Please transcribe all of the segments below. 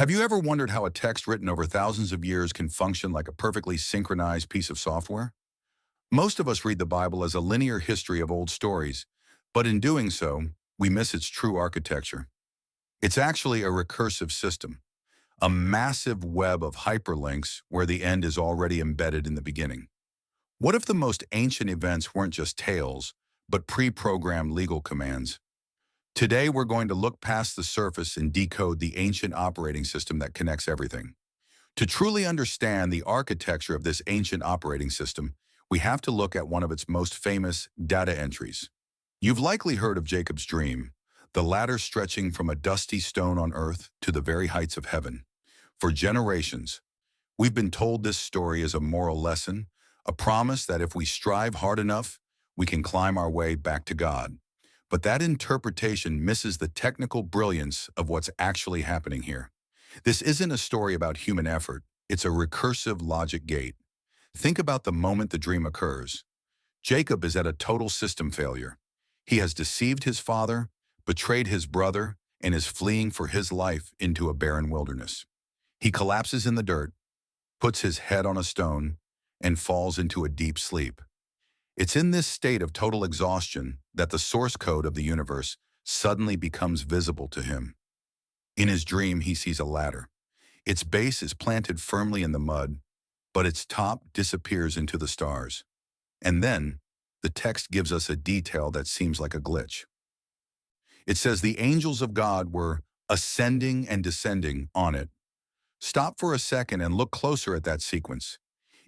Have you ever wondered how a text written over thousands of years can function like a perfectly synchronized piece of software? Most of us read the Bible as a linear history of old stories, but in doing so, we miss its true architecture. It's actually a recursive system, a massive web of hyperlinks where the end is already embedded in the beginning. What if the most ancient events weren't just tales, but pre-programmed legal commands? Today, we're going to look past the surface and decode the ancient operating system that connects everything. To truly understand the architecture of this ancient operating system, we have to look at one of its most famous data entries. You've likely heard of Jacob's dream, the ladder stretching from a dusty stone on earth to the very heights of heaven. For generations, we've been told this story as a moral lesson, a promise that if we strive hard enough, we can climb our way back to God. But that interpretation misses the technical brilliance of what's actually happening here. This isn't a story about human effort, it's a recursive logic gate. Think about the moment the dream occurs. Jacob is at a total system failure. He has deceived his father, betrayed his brother, and is fleeing for his life into a barren wilderness. He collapses in the dirt, puts his head on a stone, and falls into a deep sleep. It's in this state of total exhaustion that the source code of the universe suddenly becomes visible to him. In his dream, he sees a ladder. Its base is planted firmly in the mud, but its top disappears into the stars. And then, the text gives us a detail that seems like a glitch. It says the angels of God were ascending and descending on it. Stop for a second and look closer at that sequence.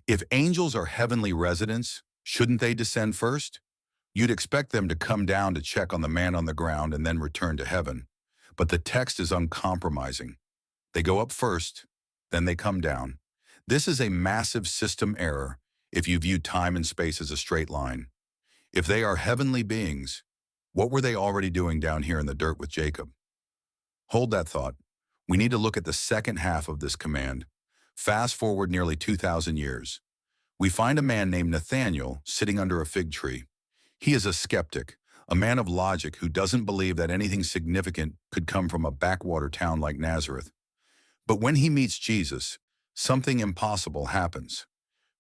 If angels are heavenly residents, shouldn't they descend first? You'd expect them to come down to check on the man on the ground and then return to heaven. But the text is uncompromising. They go up first, then they come down. This is a massive system error if you view time and space as a straight line. If they are heavenly beings, what were they already doing down here in the dirt with Jacob? Hold that thought. We need to look at the second half of this command. Fast forward nearly 2,000 years. We find a man named Nathanael sitting under a fig tree. He is a skeptic, a man of logic who doesn't believe that anything significant could come from a backwater town like Nazareth. But when he meets Jesus, something impossible happens.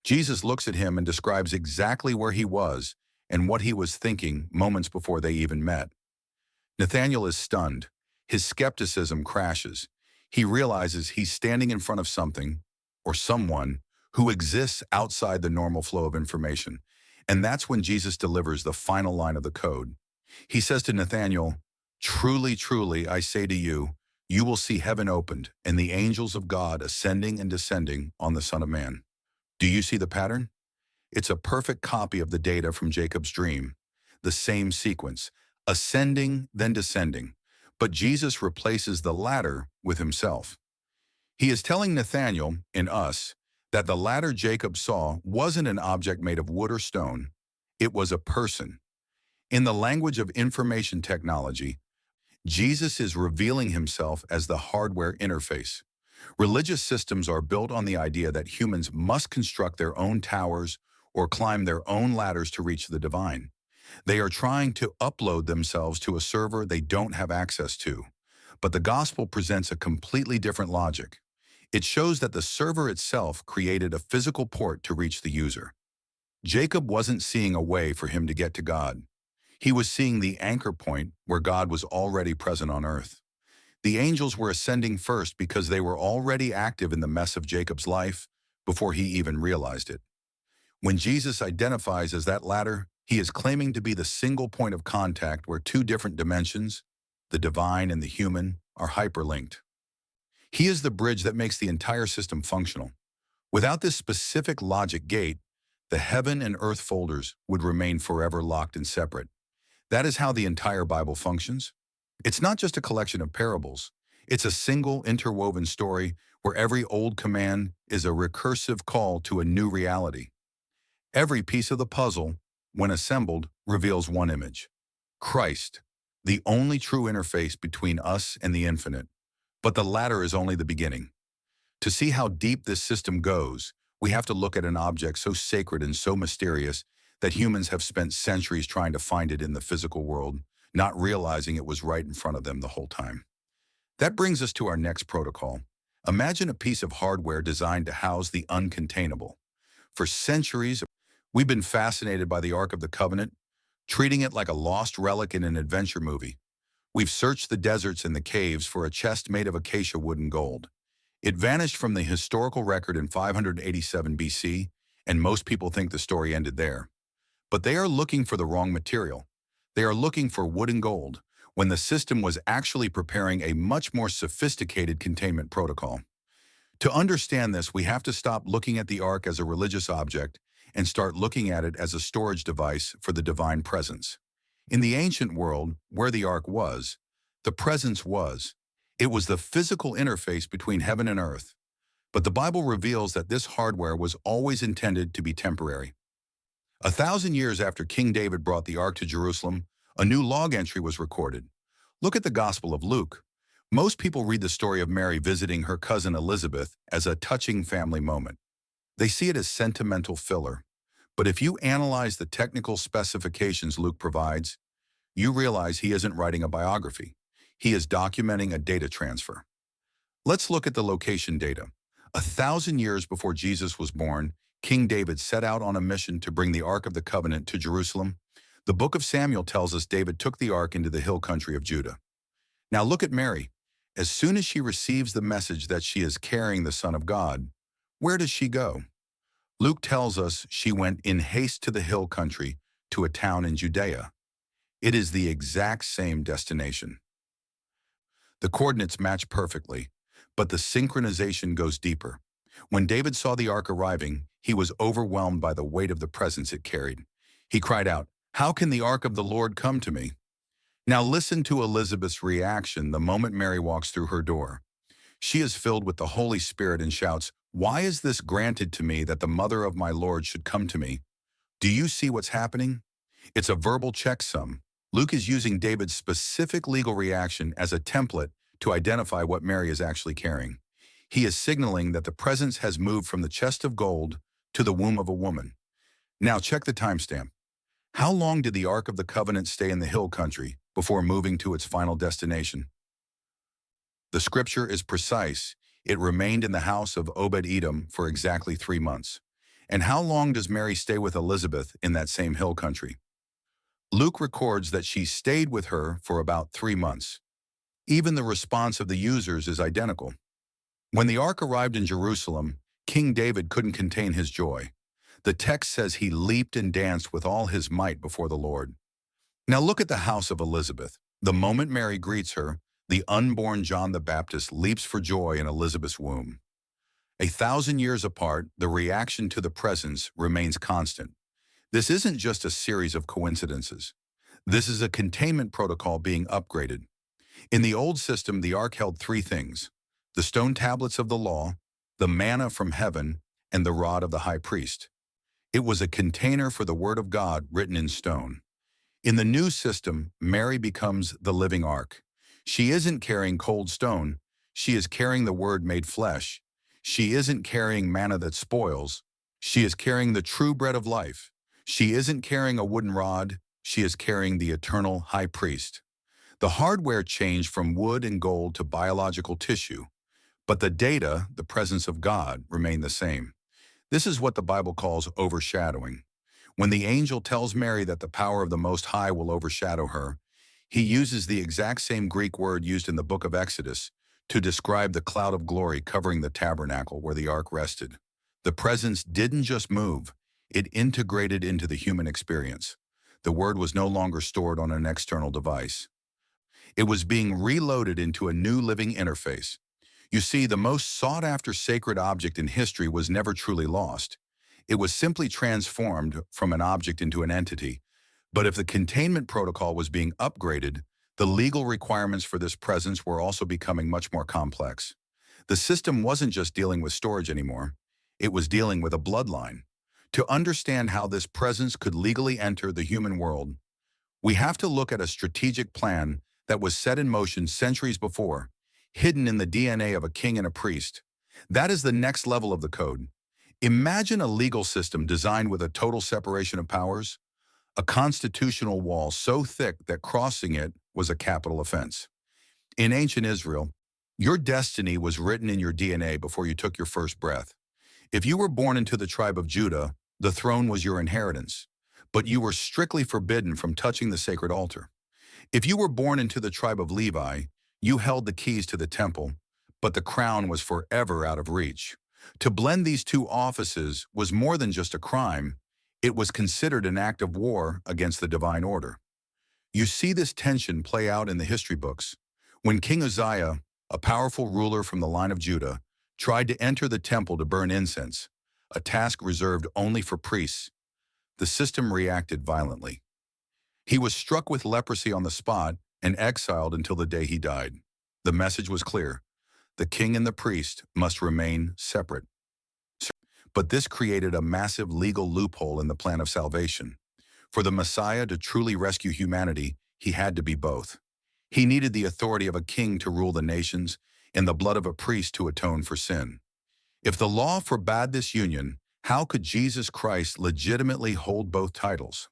Jesus looks at him and describes exactly where he was and what he was thinking moments before they even met. Nathanael is stunned. His skepticism crashes. He realizes he's standing in front of something, or someone, who exists outside the normal flow of information. And that's when Jesus delivers the final line of the code. He says to Nathanael, "Truly, truly, I say to you, you will see heaven opened and the angels of God ascending and descending on the Son of Man." Do you see the pattern? It's a perfect copy of the data from Jacob's dream. The same sequence, ascending, then descending. But Jesus replaces the latter with himself. He is telling Nathanael, and us, that the ladder Jacob saw wasn't an object made of wood or stone. It was a person. In the language of information technology, Jesus is revealing himself as the hardware interface. Religious systems are built on the idea that humans must construct their own towers or climb their own ladders to reach the divine. They are trying to upload themselves to a server they don't have access to. But the gospel presents a completely different logic. It shows that the server itself created a physical port to reach the user. Jacob wasn't seeing a way for him to get to God. He was seeing the anchor point where God was already present on earth. The angels were ascending first because they were already active in the mess of Jacob's life before he even realized it. When Jesus identifies as that ladder, he is claiming to be the single point of contact where two different dimensions, the divine and the human, are hyperlinked. He is the bridge that makes the entire system functional. Without this specific logic gate, the heaven and earth folders would remain forever locked and separate. That is how the entire Bible functions. It's not just a collection of parables. It's a single interwoven story where every old command is a recursive call to a new reality. Every piece of the puzzle, when assembled, reveals one image: Christ, the only true interface between us and the infinite. But the latter is only the beginning. To see how deep this system goes, we have to look at an object so sacred and so mysterious that humans have spent centuries trying to find it in the physical world, not realizing it was right in front of them the whole time. That brings us to our next protocol, Imagine a piece of hardware designed to house the uncontainable. For centuries, we've been fascinated by the Ark of the Covenant, treating it like a lost relic in an adventure movie. We've searched the deserts and the caves for a chest made of acacia wood and gold. It vanished from the historical record in 587 BC, and most people think the story ended there. But they are looking for the wrong material. They are looking for wood and gold, when the system was actually preparing a much more sophisticated containment protocol. To understand this, we have to stop looking at the Ark as a religious object and start looking at it as a storage device for the divine presence. In the ancient world, where the Ark was, the presence was. It was the physical interface between heaven and earth. But the Bible reveals that this hardware was always intended to be temporary. 1,000 years after King David brought the Ark to Jerusalem, a new log entry was recorded. Look at the Gospel of Luke. Most people read the story of Mary visiting her cousin Elizabeth as a touching family moment. They see it as sentimental filler. But if you analyze the technical specifications Luke provides, you realize he isn't writing a biography. He is documenting a data transfer. Let's look at the location data. 1,000 years before Jesus was born, King David set out on a mission to bring the Ark of the Covenant to Jerusalem. The book of Samuel tells us David took the Ark into the hill country of Judah. Now look at Mary. As soon as she receives the message that she is carrying the Son of God, where does she go? Luke tells us she went in haste to the hill country, to a town in Judea. It is the exact same destination. The coordinates match perfectly, but the synchronization goes deeper. When David saw the Ark arriving, he was overwhelmed by the weight of the presence it carried. He cried out, "How can the Ark of the Lord come to me?" Now listen to Elizabeth's reaction the moment Mary walks through her door. She is filled with the Holy Spirit and shouts, "Why is this granted to me that the mother of my Lord should come to me?" Do you see what's happening? It's a verbal checksum. Luke is using David's specific legal reaction as a template to identify what Mary is actually carrying. He is signaling that the presence has moved from the chest of gold to the womb of a woman. Now check the timestamp. How long did the Ark of the Covenant stay in the hill country before moving to its final destination? The scripture is precise. It remained in the house of Obed-Edom for exactly 3 months. And how long does Mary stay with Elizabeth in that same hill country? Luke records that she stayed with her for about 3 months. Even the response of the users is identical. When the Ark arrived in Jerusalem, King David couldn't contain his joy. The text says he leaped and danced with all his might before the Lord. Now look at the house of Elizabeth. The moment Mary greets her, the unborn John the Baptist leaps for joy in Elizabeth's womb. 1,000 years apart, the reaction to the presence remains constant. This isn't just a series of coincidences. This is a containment protocol being upgraded. In the old system, the Ark held 3 things: the stone tablets of the law, the manna from heaven, and the rod of the high priest. It was a container for the word of God written in stone. In the new system, Mary becomes the living Ark. She isn't carrying cold stone. She is carrying the word made flesh. She isn't carrying manna that spoils. She is carrying the true bread of life. She isn't carrying a wooden rod. She is carrying the eternal high priest. The hardware changed from wood and gold to biological tissue, but the data, the presence of God, remained the same. This is what the Bible calls overshadowing. When the angel tells Mary that the power of the Most High will overshadow her, he uses the exact same Greek word used in the book of Exodus to describe the cloud of glory covering the tabernacle where the ark rested. The presence didn't just move, it integrated into the human experience. The word was no longer stored on an external device. It was being reloaded into a new living interface. You see, the most sought-after sacred object in history was never truly lost. It was simply transformed from an object into an entity. But if the containment protocol was being upgraded, the legal requirements for this presence were also becoming much more complex. The system wasn't just dealing with storage anymore. It was dealing with a bloodline. To understand how this presence could legally enter the human world, we have to look at a strategic plan that was set in motion centuries before, hidden in the DNA of a king and a priest. That is the next level of the code. Imagine a legal system designed with a total separation of powers, a constitutional wall so thick that crossing it was a capital offense. In ancient Israel, Your destiny was written in your DNA before you took your first breath. If you were born into the tribe of Judah, the throne was your inheritance, but you were strictly forbidden from touching the sacred altar. If you were born into the tribe of Levi, you held the keys to the temple, but the crown was forever out of reach. To blend these two offices was more than just a crime, it was considered an act of war against the divine order. You see this tension play out in the history books. When King Uzziah, a powerful ruler from the line of Judah, tried to enter the temple to burn incense, a task reserved only for priests, the system reacted violently. He was struck with leprosy on the spot and exiled until the day he died. The message was clear. The king and the priest must remain separate. But this created a massive legal loophole in the plan of salvation. For the Messiah to truly rescue humanity, he had to be both. He needed the authority of a king to rule the nations and the blood of a priest to atone for sin. If the law forbade this union, how could Jesus Christ legitimately hold both titles?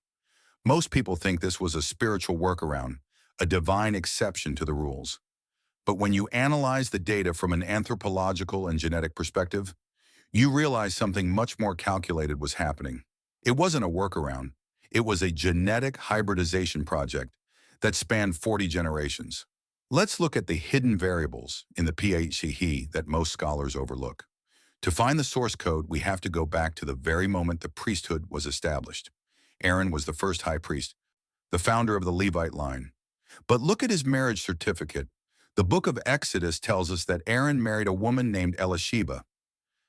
Most people think this was a spiritual workaround, a divine exception to the rules. But when you analyze the data from an anthropological and genetic perspective, you realize something much more calculated was happening. It wasn't a workaround. It was a genetic hybridization project that spanned 40 generations. Let's look at the hidden variables in the PHCE that most scholars overlook. To find the source code, we have to go back to the very moment the priesthood was established. Aaron was the first high priest, the founder of the Levite line. But look at his marriage certificate. The book of Exodus tells us that Aaron married a woman named Elisheba.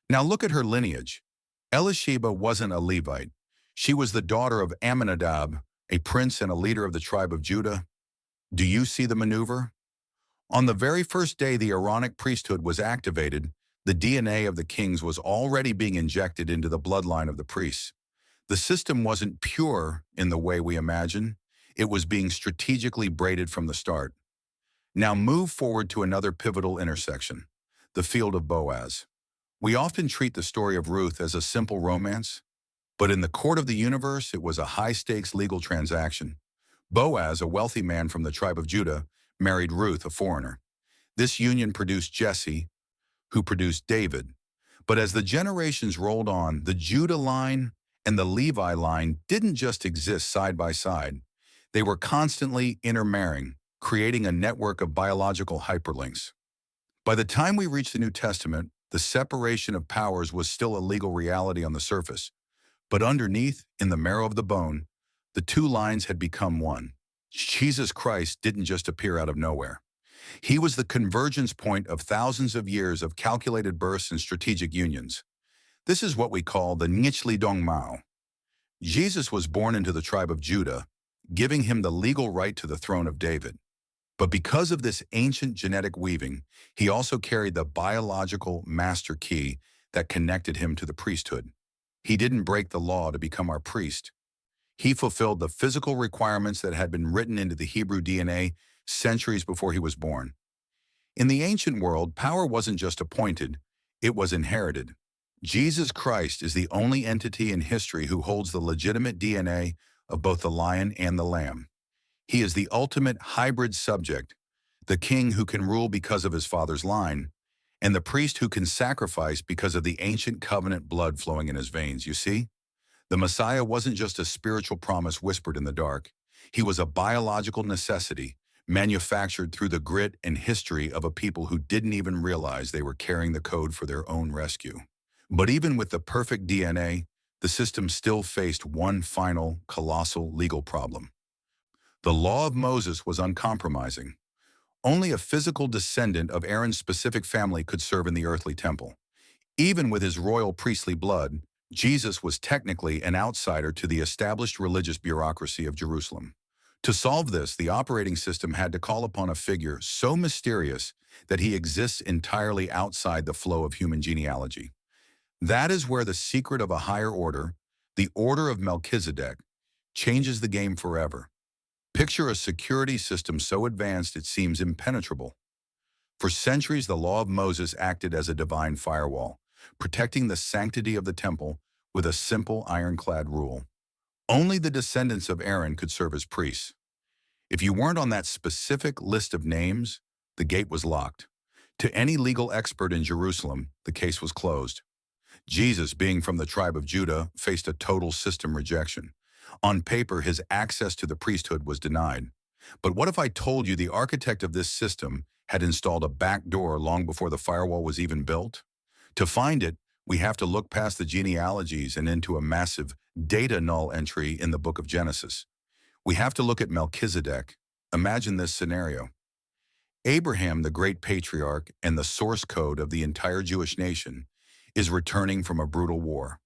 Now look at her lineage. Elisheba wasn't a Levite. She was the daughter of Amminadab, a prince and a leader of the tribe of Judah. Do you see the maneuver? On the very first day the Aaronic priesthood was activated, the DNA of the kings was already being injected into the bloodline of the priests. The system wasn't pure in the way we imagine. It was being strategically braided from the start. Now move forward to another pivotal intersection, the field of Boaz. We often treat the story of Ruth as a simple romance, but in the court of the universe, it was a high-stakes legal transaction. Boaz, a wealthy man from the tribe of Judah, married Ruth, a foreigner. This union produced Jesse, who produced David. But as the generations rolled on, the Judah line and the Levi line didn't just exist side by side. They were constantly intermarrying, creating a network of biological hyperlinks. By the time we reached the New Testament, the separation of powers was still a legal reality on the surface. But underneath, in the marrow of the bone, the two lines had become one. Jesus Christ didn't just appear out of nowhere. He was the convergence point of thousands of years of calculated births and strategic unions. This is what we call the Nichli Dong Mao. Jesus was born into the tribe of Judah, giving him the legal right to the throne of David. But because of this ancient genetic weaving, he also carried the biological master key that connected him to the priesthood. He didn't break the law to become our priest. He fulfilled the physical requirements that had been written into the Hebrew DNA centuries before he was born. In the ancient world, power wasn't just appointed, it was inherited. Jesus Christ is the only entity in history who holds the legitimate DNA of both the lion and the lamb. He is the ultimate hybrid subject, the king who can rule because of his father's line, and the priest who can sacrifice because of the ancient covenant blood flowing in his veins. You see? The Messiah wasn't just a spiritual promise whispered in the dark. He was a biological necessity, manufactured through the grit and history of a people who didn't even realize they were carrying the code for their own rescue. But even with the perfect DNA, the system still faced one final, colossal legal problem. The law of Moses was uncompromising. Only a physical descendant of Aaron's specific family could serve in the earthly temple. Even with his royal priestly blood, Jesus was technically an outsider to the established religious bureaucracy of Jerusalem. To solve this, the operating system had to call upon a figure so mysterious that he exists entirely outside the flow of human genealogy. That is where the secret of a higher order, the order of Melchizedek, changes the game forever. Picture a security system so advanced it seems impenetrable. For centuries, the law of Moses acted as a divine firewall, protecting the sanctity of the temple with a simple ironclad rule. Only the descendants of Aaron could serve as priests. If you weren't on that specific list of names, the gate was locked. To any legal expert in Jerusalem, the case was closed. Jesus, being from the tribe of Judah, faced a total system rejection. On paper, his access to the priesthood was denied. But what if I told you the architect of this system had installed a back door long before the firewall was even built? To find it, we have to look past the genealogies and into a massive data null entry in the book of Genesis. We have to look at Melchizedek. Imagine this scenario. Abraham, the great patriarch and the source code of the entire Jewish nation, is returning from a brutal war.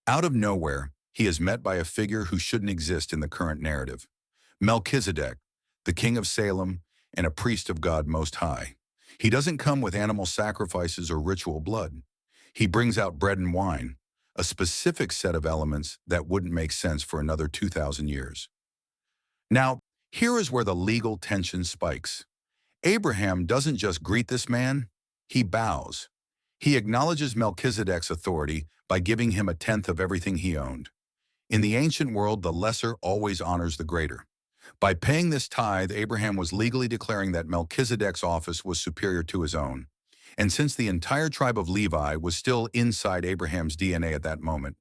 Out of nowhere, he is met by a figure who shouldn't exist in the current narrative. Melchizedek, the king of Salem and a priest of God Most High. He doesn't come with animal sacrifices or ritual blood. He brings out bread and wine, a specific set of elements that wouldn't make sense for another 2,000 years. Now, here is where the legal tension spikes. Abraham doesn't just greet this man, he bows. He acknowledges Melchizedek's authority by giving him a tenth of everything he owned. In the ancient world, the lesser always honors the greater. By paying this tithe, Abraham was legally declaring that Melchizedek's office was superior to his own. And since the entire tribe of Levi was still inside Abraham's DNA at that moment,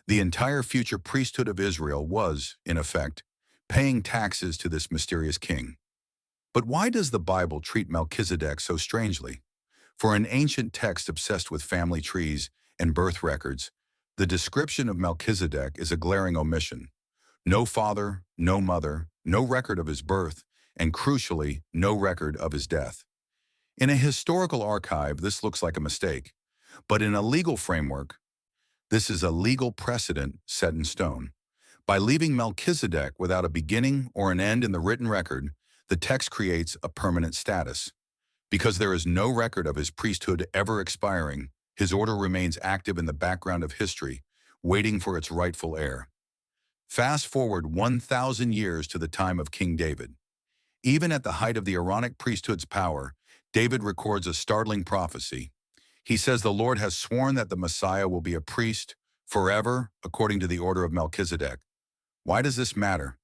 the entire future priesthood of Israel was, in effect, paying taxes to this mysterious king. But why does the Bible treat Melchizedek so strangely? For an ancient text obsessed with family trees and birth records, the description of Melchizedek is a glaring omission. No father, no mother, no record of his birth, and crucially, no record of his death. In a historical archive, this looks like a mistake, but in a legal framework, this is a legal precedent set in stone. By leaving Melchizedek without a beginning or an end in the written record, the text creates a permanent status. Because there is no record of his priesthood ever expiring, his order remains active in the background of history, waiting for its rightful heir. Fast forward 1,000 years to the time of King David. Even at the height of the Aaronic priesthood's power, David records a startling prophecy. He says the Lord has sworn that the Messiah will be a priest forever according to the order of Melchizedek. Why does this matter?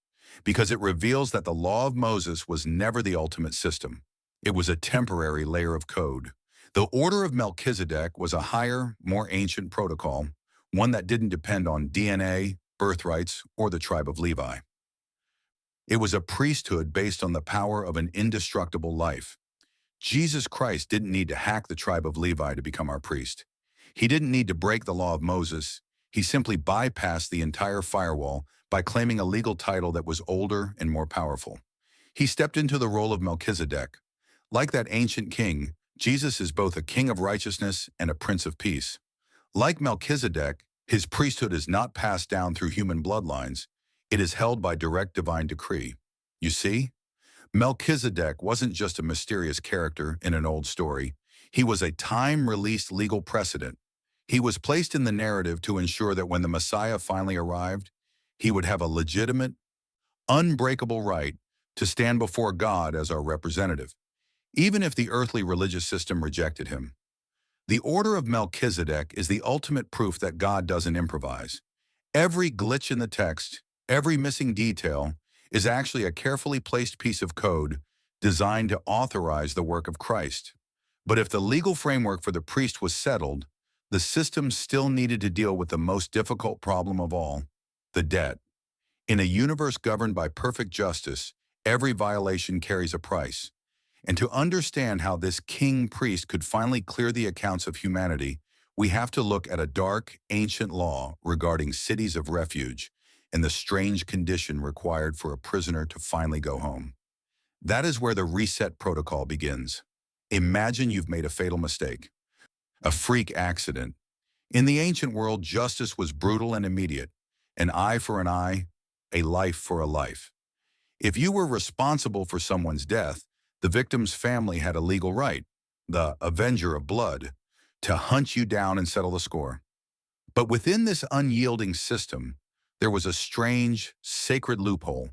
Because it reveals that the law of Moses was never the ultimate system. It was a temporary layer of code. The order of Melchizedek was a higher, more ancient protocol, one that didn't depend on DNA, birthrights, or the tribe of Levi. It was a priesthood based on the power of an indestructible life. Jesus Christ didn't need to hack the tribe of Levi to become our priest. He didn't need to break the law of Moses. He simply bypassed the entire firewall by claiming a legal title that was older and more powerful. He stepped into the role of Melchizedek. Like that ancient king, Jesus is both a king of righteousness and a prince of peace. Like Melchizedek, his priesthood is not passed down through human bloodlines. It is held by direct divine decree. You see, Melchizedek wasn't just a mysterious character in an old story. He was a time-released legal precedent. He was placed in the narrative to ensure that when the Messiah finally arrived, he would have a legitimate, unbreakable right to stand before God as our representative, even if the earthly religious system rejected him. The order of Melchizedek is the ultimate proof that God doesn't improvise. Every glitch in the text, every missing detail, is actually a carefully placed piece of code designed to authorize the work of Christ. But if the legal framework for the priest was settled, the system still needed to deal with the most difficult problem of all, the debt. In a universe governed by perfect justice, every violation carries a price. And to understand how this king-priest could finally clear the accounts of humanity, we have to look at a dark, ancient law regarding cities of refuge and the strange condition required for a prisoner to finally go home. That is where the reset protocol begins. Imagine you've made a fatal mistake, a freak accident. In the ancient world, justice was brutal and immediate. An eye for an eye, a life for a life. If you were responsible for someone's death, the victim's family had a legal right, the avenger of blood, to hunt you down and settle the score. But within this unyielding system, there was a strange, sacred loophole.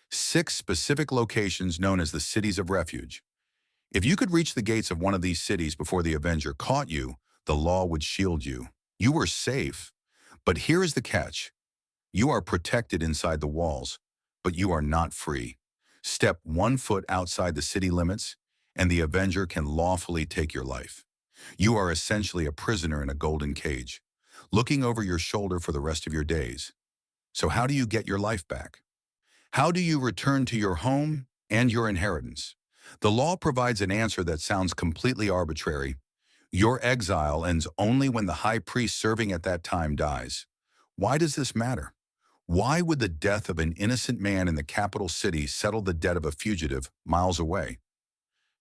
6 specific locations known as the cities of refuge. If you could reach the gates of one of these cities before the avenger caught you, the law would shield you. You were safe. But here is the catch. You are protected inside the walls, but you are not free. Step 1 foot outside the city limits, and the avenger can lawfully take your life. You are essentially a prisoner in a golden cage, looking over your shoulder for the rest of your days. So how do you get your life back? How do you return to your home and your inheritance? The law provides an answer that sounds completely arbitrary. Your exile ends only when the high priest serving at that time dies. Why does this matter? Why would the death of an innocent man in the capital city settle the debt of a fugitive miles away?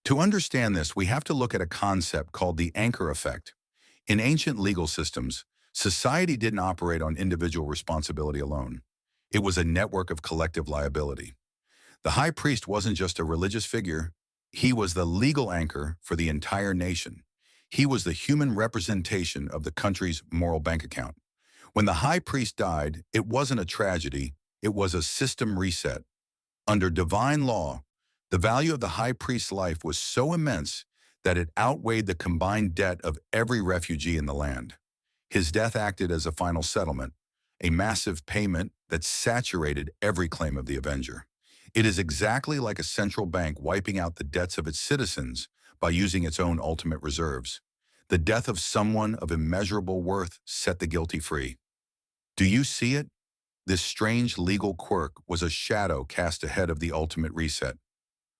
To understand this, we have to look at a concept called the anchor effect. In ancient legal systems, society didn't operate on individual responsibility alone. It was a network of collective liability. The high priest wasn't just a religious figure. He was the legal anchor for the entire nation. He was the human representation of the country's moral bank account. When the high priest died, it wasn't a tragedy, it was a system reset. Under divine law, the value of the high priest's life was so immense that it outweighed the combined debt of every refugee in the land. His death acted as a final settlement, a massive payment that saturated every claim of the avenger. It is exactly like a central bank wiping out the debts of its citizens by using its own ultimate reserves. The death of someone of immeasurable worth set the guilty free. Do you see it? This strange legal quirk was a shadow cast ahead of the ultimate reset.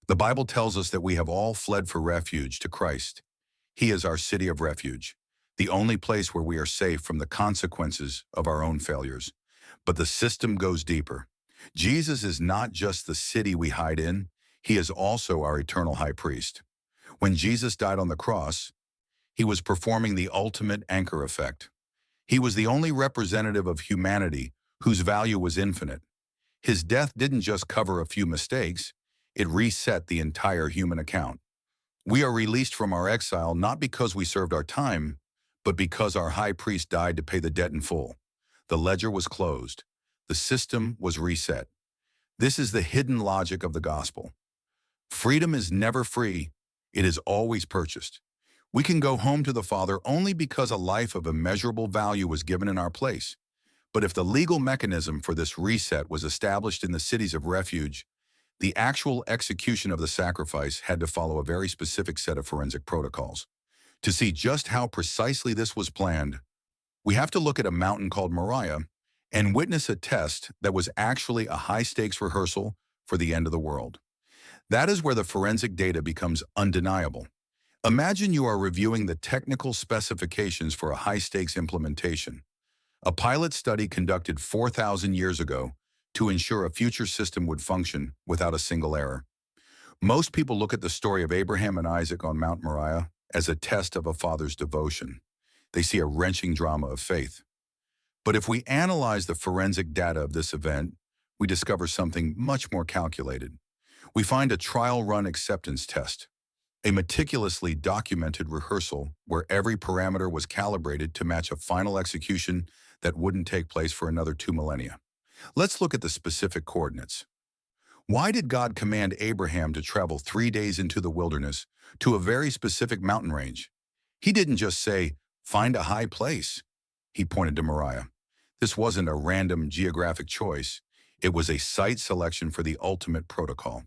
The Bible tells us that we have all fled for refuge to Christ. He is our city of refuge, the only place where we are safe from the consequences of our own failures. But the system goes deeper. Jesus is not just the city we hide in, he is also our eternal high priest. When Jesus died on the cross, he was performing the ultimate anchor effect. He was the only representative of humanity whose value was infinite. His death didn't just cover a few mistakes, it reset the entire human account. We are released from our exile not because we served our time, but because our high priest died to pay the debt in full. The ledger was closed. The system was reset. This is the hidden logic of the gospel. Freedom is never free. It is always purchased. We can go home to the Father only because a life of immeasurable value was given in our place. But if the legal mechanism for this reset was established in the cities of refuge, the actual execution of the sacrifice had to follow a very specific set of forensic protocols. To see just how precisely this was planned, we have to look at a mountain called Moriah and witness a test that was actually a high-stakes rehearsal for the end of the world. That is where the forensic data becomes undeniable. Imagine you are reviewing the technical specifications for a high-stakes implementation. A pilot study conducted 4,000 years ago to ensure a future system would function without a single error. Most people look at the story of Abraham and Isaac on Mount Moriah as a test of a father's devotion. They see a wrenching drama of faith. But if we analyze the forensic data of this event, we discover something much more calculated. We find a trial-run acceptance test, a meticulously documented rehearsal where every parameter was calibrated to match a final execution that wouldn't take place for another 2 millennia. Let's look at the specific coordinates. Why did God command Abraham to travel 3 days into the wilderness to a very specific mountain range? He didn't just say, "Find a high place." He pointed to Moriah. This wasn't a random geographic choice. It was a site selection for the ultimate protocol.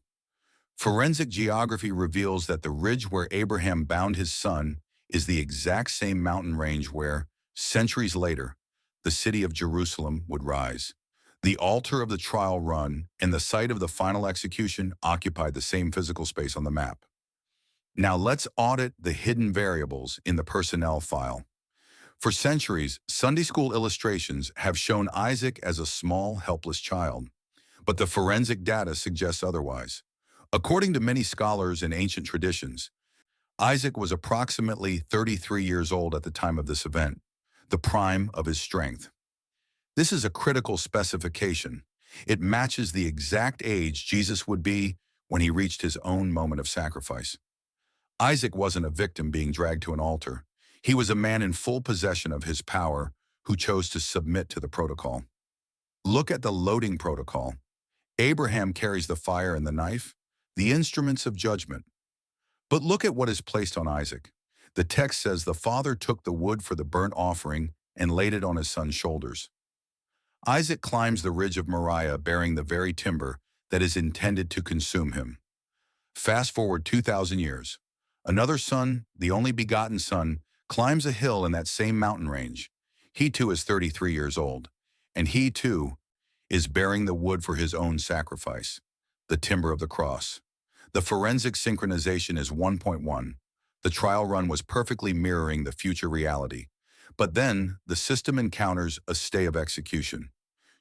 Forensic geography reveals that the ridge where Abraham bound his son is the exact same mountain range where, centuries later, the city of Jerusalem would rise. The altar of the trial run and the site of the final execution occupied the same physical space on the map. Now let's audit the hidden variables in the personnel file. For centuries, Sunday school illustrations have shown Isaac as a small, helpless child, but the forensic data suggests otherwise. According to many scholars and ancient traditions, Isaac was approximately 33 years old at the time of this event, the prime of his strength. This is a critical specification. It matches the exact age Jesus would be when he reached his own moment of sacrifice. Isaac wasn't a victim being dragged to an altar. He was a man in full possession of his power who chose to submit to the protocol. Look at the loading protocol. Abraham carries the fire and the knife, the instruments of judgment. But look at what is placed on Isaac. The text says the father took the wood for the burnt offering and laid it on his son's shoulders. Isaac climbs the ridge of Moriah bearing the very timber that is intended to consume him. Fast forward 2,000 years. Another son, the only begotten son, climbs a hill in that same mountain range. He too is 33 years old, and he too is bearing the wood for his own sacrifice, the timber of the cross. The forensic synchronization is 1.1. The trial run was perfectly mirroring the future reality. But then, the system encounters a stay of execution.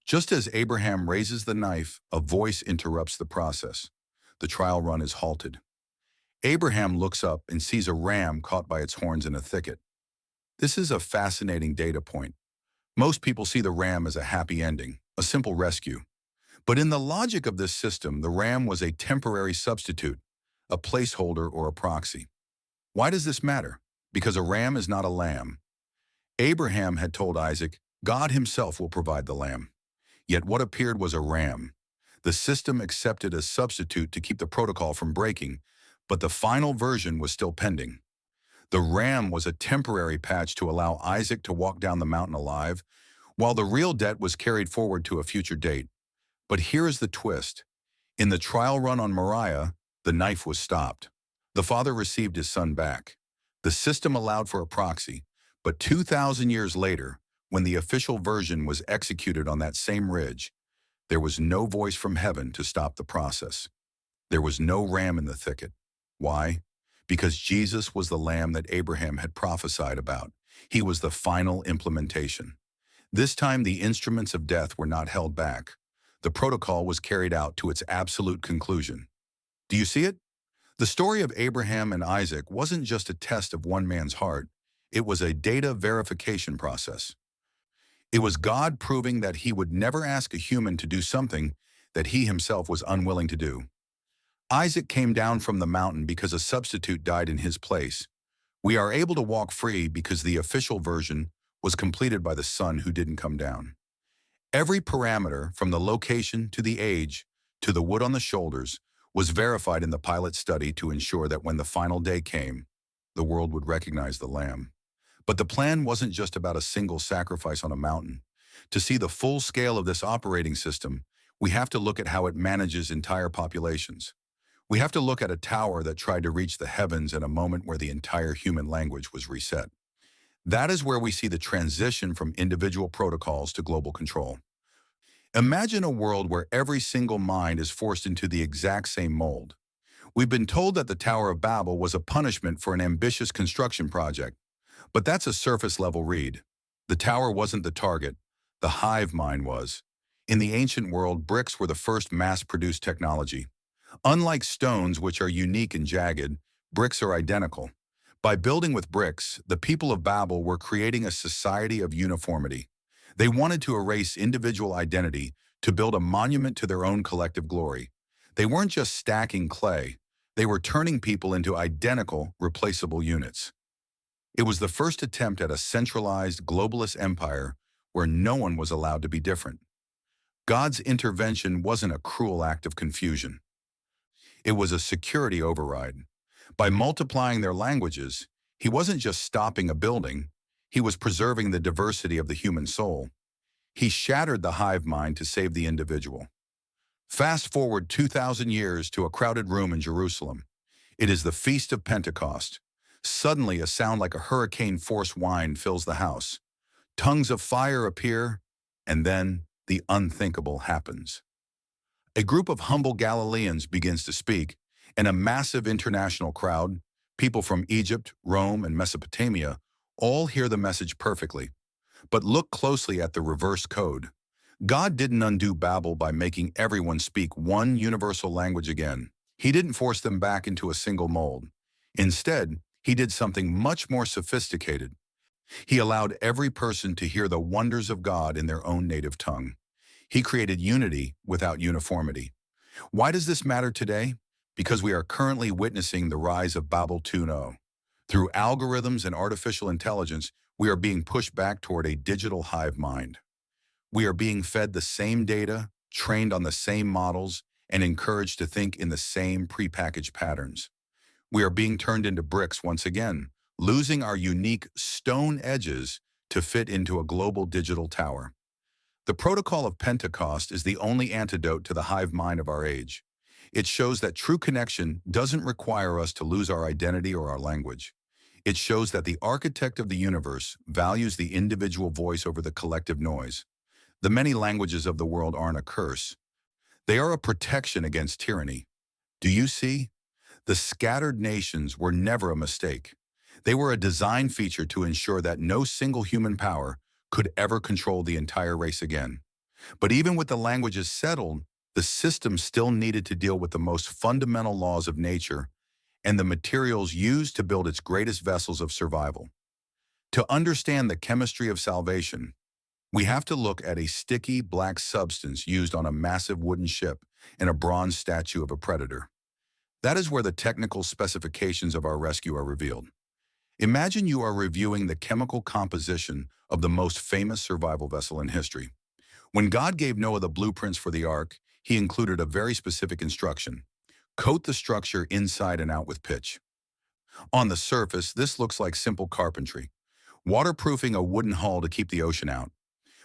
Just as Abraham raises the knife, a voice interrupts the process. The trial run is halted. Abraham looks up and sees a ram caught by its horns in a thicket. This is a fascinating data point. Most people see the ram as a happy ending, a simple rescue. But in the logic of this system, the ram was a temporary substitute, a placeholder or a proxy. Why does this matter? Because a ram is not a lamb. Abraham had told Isaac, God himself will provide the lamb. Yet what appeared was a ram. The system accepted a substitute to keep the protocol from breaking, but the final version was still pending. The ram was a temporary patch to allow Isaac to walk down the mountain alive, while the real debt was carried forward to a future date. But here is the twist. In the trial run on Moriah, the knife was stopped. The father received his son back. The system allowed for a proxy, but 2,000 years later, when the official version was executed on that same ridge, there was no voice from heaven to stop the process. There was no ram in the thicket. Why? Because Jesus was the lamb that Abraham had prophesied about. He was the final implementation. This time, the instruments of death were not held back. The protocol was carried out to its absolute conclusion. Do you see it? The story of Abraham and Isaac wasn't just a test of one man's heart. It was a data verification process. It was God proving that he would never ask a human to do something that he himself was unwilling to do. Isaac came down from the mountain because a substitute died in his place. We are able to walk free because the official version was completed by the son who didn't come down. Every parameter, from the location to the age to the wood on the shoulders, was verified in the pilot study to ensure that when the final day came, the world would recognize the lamb. But the plan wasn't just about a single sacrifice on a mountain. To see the full scale of this operating system, we have to look at how it manages entire populations. We have to look at a tower that tried to reach the heavens at a moment where the entire human language was reset. That is where we see the transition from individual protocols to global control. Imagine a world where every single mind is forced into the exact same mold. We've been told that the Tower of Babel was a punishment for an ambitious construction project, but that's a surface-level read. The tower wasn't the target. The hive mind was. In the ancient world, bricks were the first mass-produced technology. Unlike stones, which are unique and jagged, bricks are identical. By building with bricks, the people of Babel were creating a society of uniformity. They wanted to erase individual identity to build a monument to their own collective glory. They weren't just stacking clay. They were turning people into identical, replaceable units. It was the first attempt at a centralized, globalist empire where no one was allowed to be different. God's intervention wasn't a cruel act of confusion. It was a security override. By multiplying their languages, he wasn't just stopping a building, he was preserving the diversity of the human soul. He shattered the hive mind to save the individual. Fast forward 2,000 years to a crowded room in Jerusalem. It is the Feast of Pentecost. Suddenly, a sound like a hurricane-force whine fills the house. Tongues of fire appear, and then the unthinkable happens. A group of humble Galileans begins to speak, and a massive international crowd, people from Egypt, Rome, and Mesopotamia, all hear the message perfectly. But look closely at the reverse code. God didn't undo Babel by making everyone speak one universal language again. He didn't force them back into a single mold. Instead, he did something much more sophisticated. He allowed every person to hear the wonders of God in their own native tongue. He created unity without uniformity. Why does this matter today? Because we are currently witnessing the rise of Babel 2.0. Through algorithms and artificial intelligence, we are being pushed back toward a digital hive mind. We are being fed the same data, trained on the same models, and encouraged to think in the same prepackaged patterns. We are being turned into bricks once again, losing our unique stone edges to fit into a global digital tower. The protocol of Pentecost is the only antidote to the hive mind of our age. It shows that true connection doesn't require us to lose our identity or our language. It shows that the architect of the universe values the individual voice over the collective noise. The many languages of the world aren't a curse. They are a protection against tyranny. Do you see? The scattered nations were never a mistake. They were a design feature to ensure that no single human power could ever control the entire race again. But even with the languages settled, the system still needed to deal with the most fundamental laws of nature and the materials used to build its greatest vessels of survival. To understand the chemistry of salvation, we have to look at a sticky black substance used on a massive wooden ship and a bronze statue of a predator. That is where the technical specifications of our rescue are revealed. Imagine you are reviewing the chemical composition of the most famous survival vessel in history. When God gave Noah the blueprints for the ark, he included a very specific instruction: coat the structure inside and out with pitch. On the surface, this looks like simple carpentry, waterproofing a wooden hull to keep the ocean out.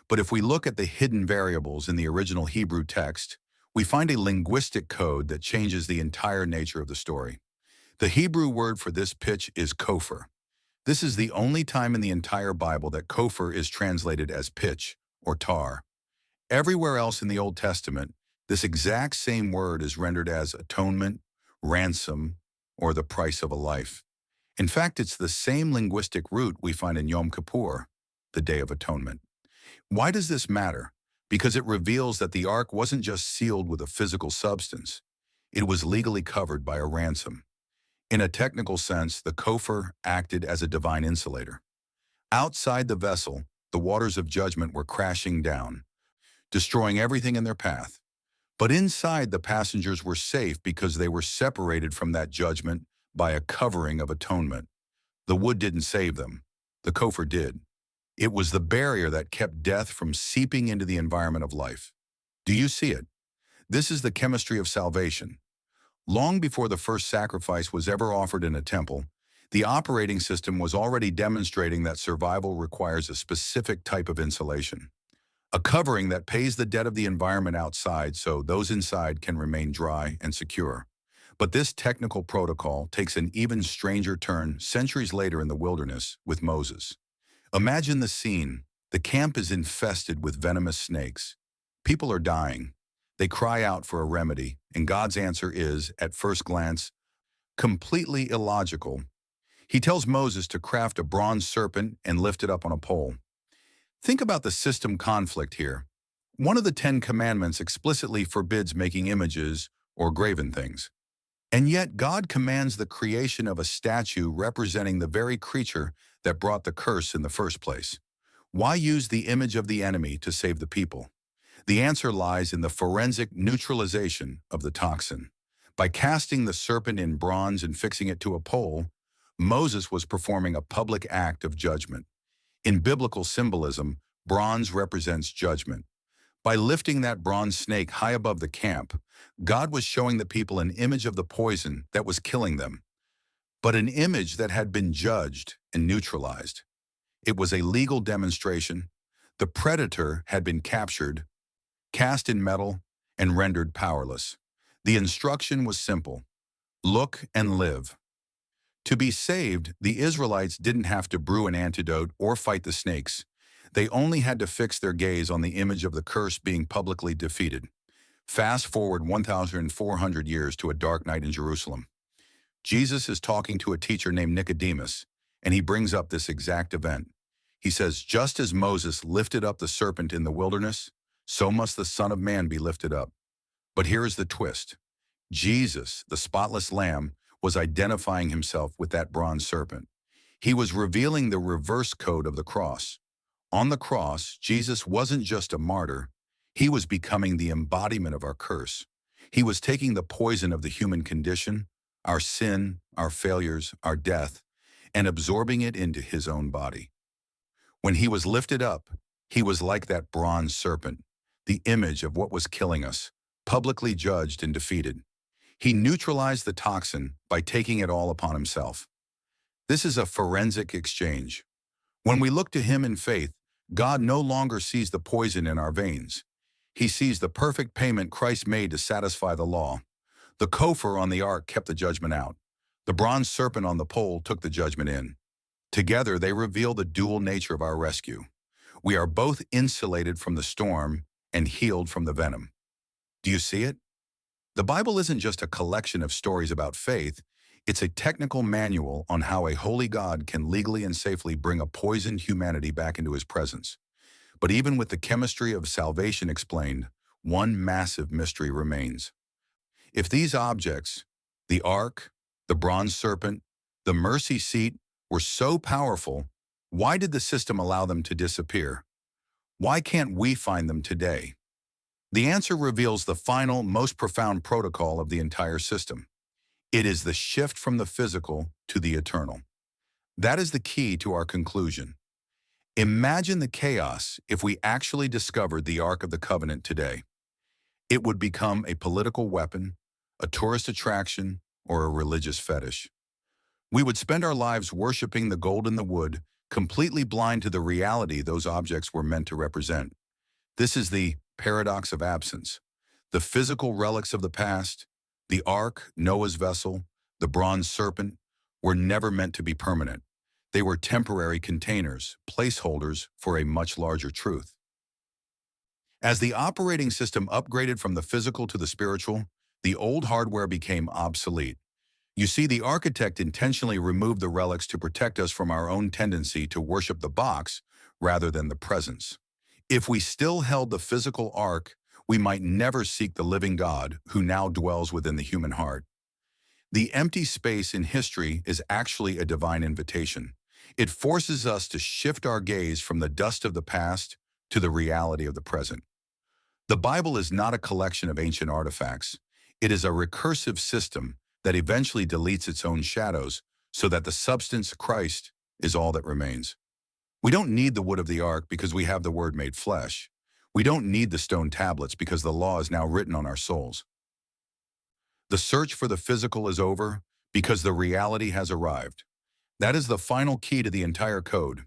But if we look at the hidden variables in the original Hebrew text, we find a linguistic code that changes the entire nature of the story. The Hebrew word for this pitch is kopher. This is the only time in the entire Bible that kopher is translated as pitch or tar. Everywhere else in the Old Testament, this exact same word is rendered as atonement, ransom, or the price of a life. In fact, it's the same linguistic root we find in Yom Kippur, the Day of Atonement. Why does this matter? Because it reveals that the ark wasn't just sealed with a physical substance. It was legally covered by a ransom. In a technical sense, the kopher acted as a divine insulator. Outside the vessel, the waters of judgment were crashing down, destroying everything in their path. But inside, the passengers were safe because they were separated from that judgment by a covering of atonement. The wood didn't save them. The kopher did. It was the barrier that kept death from seeping into the environment of life. Do you see it? This is the chemistry of salvation. Long before the first sacrifice was ever offered in a temple, the operating system was already demonstrating that survival requires a specific type of insulation. A covering that pays the debt of the environment outside so those inside can remain dry and secure. But this technical protocol takes an even stranger turn centuries later in the wilderness with Moses. Imagine the scene. The camp is infested with venomous snakes. People are dying. They cry out for a remedy, and God's answer is, at first glance, completely illogical. He tells Moses to craft a bronze serpent and lift it up on a pole. Think about the system conflict here. One of the 10 Commandments explicitly forbids making images or graven things. And yet God commands the creation of a statue representing the very creature that brought the curse in the first place. Why use the image of the enemy to save the people? The answer lies in the forensic neutralization of the toxin. By casting the serpent in bronze and fixing it to a pole, Moses was performing a public act of judgment. In biblical symbolism, bronze represents judgment. By lifting that bronze snake high above the camp, God was showing the people an image of the poison that was killing them, but an image that had been judged and neutralized. It was a legal demonstration. The predator had been captured, cast in metal, and rendered powerless. The instruction was simple: look and live. To be saved, the Israelites didn't have to brew an antidote or fight the snakes. They only had to fix their gaze on the image of the curse being publicly defeated. Fast forward 1,400 years to a dark night in Jerusalem. Jesus is talking to a teacher named Nicodemus, and he brings up this exact event. He says, just as Moses lifted up the serpent in the wilderness, so must the Son of Man be lifted up. But here is the twist. Jesus, the spotless Lamb, was identifying himself with that bronze serpent. He was revealing the reverse code of the cross. On the cross, Jesus wasn't just a martyr. He was becoming the embodiment of our curse. He was taking the poison of the human condition, our sin, our failures, our death, and absorbing it into his own body. When he was lifted up, he was like that bronze serpent, the image of what was killing us, publicly judged and defeated. He neutralized the toxin by taking it all upon himself. This is a forensic exchange. When we look to him in faith, God no longer sees the poison in our veins. He sees the perfect payment Christ made to satisfy the law. The Kopher on the ark kept the judgment out. The bronze serpent on the pole took the judgment in. Together, they reveal the dual nature of our rescue. We are both insulated from the storm and healed from the venom. Do you see it? The Bible isn't just a collection of stories about faith, it's a technical manual on how a holy God can legally and safely bring a poisoned humanity back into his presence. But even with the chemistry of salvation explained, one massive mystery remains. If these objects, the ark, the bronze serpent, the mercy seat, were so powerful, why did the system allow them to disappear? Why can't we find them today? The answer reveals the final, most profound protocol of the entire system. It is the shift from the physical to the eternal. That is the key to our conclusion. Imagine the chaos if we actually discovered the Ark of the Covenant today. It would become a political weapon, a tourist attraction, or a religious fetish. We would spend our lives worshiping the gold in the wood, completely blind to the reality those objects were meant to represent. This is the paradox of absence. The physical relics of the past, the ark, Noah's vessel, the bronze serpent, were never meant to be permanent. They were temporary containers, placeholders for a much larger truth. As the operating system upgraded from the physical to the spiritual, the old hardware became obsolete. You see, the architect intentionally removed the relics to protect us from our own tendency to worship the box rather than the presence. If we still held the physical ark, we might never seek the living God who now dwells within the human heart. The empty space in history is actually a divine invitation. It forces us to shift our gaze from the dust of the past to the reality of the present. The Bible is not a collection of ancient artifacts. It is a recursive system that eventually deletes its own shadows so that the substance, Christ, is all that remains. We don't need the wood of the ark because we have the Word made flesh. We don't need the stone tablets because the law is now written on our souls. The search for the physical is over because the reality has arrived. That is the final key to the entire code.